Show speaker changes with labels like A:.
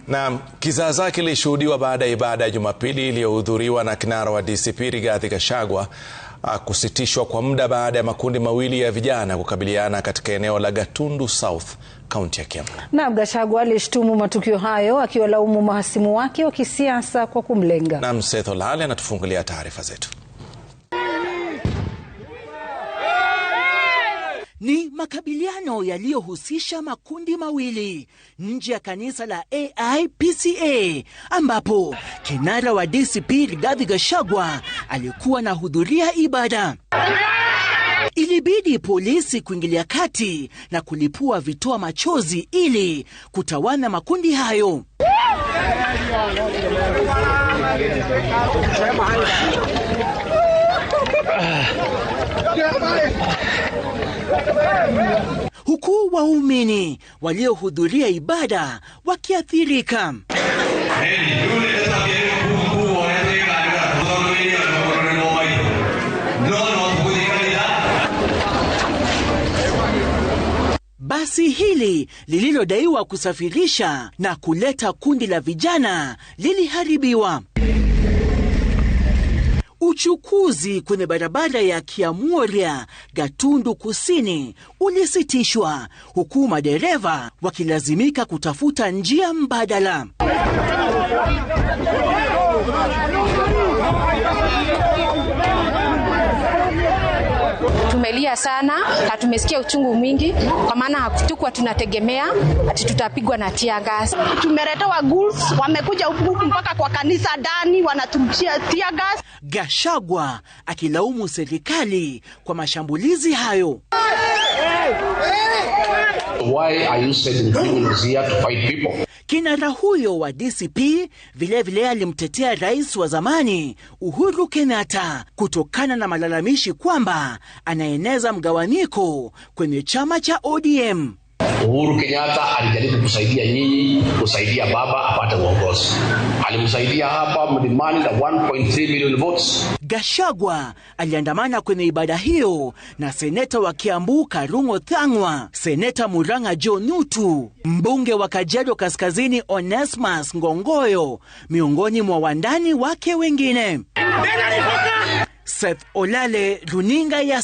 A: Na kizaazaa kilishuhudiwa baada ya ibada ya Jumapili iliyohudhuriwa na kinara wa DCP Rigathi Gachagua kusitishwa kwa muda baada ya makundi mawili ya vijana kukabiliana katika eneo la Gatundu South, kaunti ya Kiambu. Na
B: Gachagua alishtumu matukio hayo akiwalaumu mahasimu wake wa kisiasa kwa kumlenga.
A: Na Seth Olale anatufungulia taarifa zetu.
C: Ni makabiliano yaliyohusisha makundi mawili nje ya kanisa la AIPCA ambapo kinara wa DCP Rigathi Gachagua alikuwa anahudhuria ibada. Ilibidi polisi kuingilia kati na kulipua vitoa machozi ili kutawana makundi hayo. Huku waumini waliohudhuria ibada wakiathirika. Basi hili lililodaiwa kusafirisha na kuleta kundi la vijana liliharibiwa. Uchukuzi kwenye barabara ya Kiamuria, Gatundu Kusini ulisitishwa huku madereva wakilazimika kutafuta njia mbadala.
D: Tumelia sana na tumesikia uchungu mwingi kwa maana hatukuwa tunategemea ati tutapigwa na tear gas.
E: Tumeletewa ghouls, wamekuja huku mpaka kwa kanisa ndani wanatumchia tear gas.
C: Gachagua akilaumu serikali kwa mashambulizi hayo.
F: Why are you sending criminals here to fight people?
C: Kinara huyo wa DCP vilevile alimtetea rais wa zamani Uhuru Kenyatta kutokana na malalamishi kwamba anaeneza mgawanyiko kwenye chama cha ODM.
F: Uhuru Kenyatta alijaribu kusaidia nyinyi, kusaidia baba apate uongozi. Alimsaidia hapa mlimani na 1.3 million votes.
C: Gachagua aliandamana kwenye ibada hiyo na seneta wa Kiambu Karungo Thang'wa, seneta Murang'a Joe Nutu, mbunge wa Kajiado Kaskazini Onesmus Ngongoyo, miongoni mwa wandani wake wengine. Seth Olale, runinga ya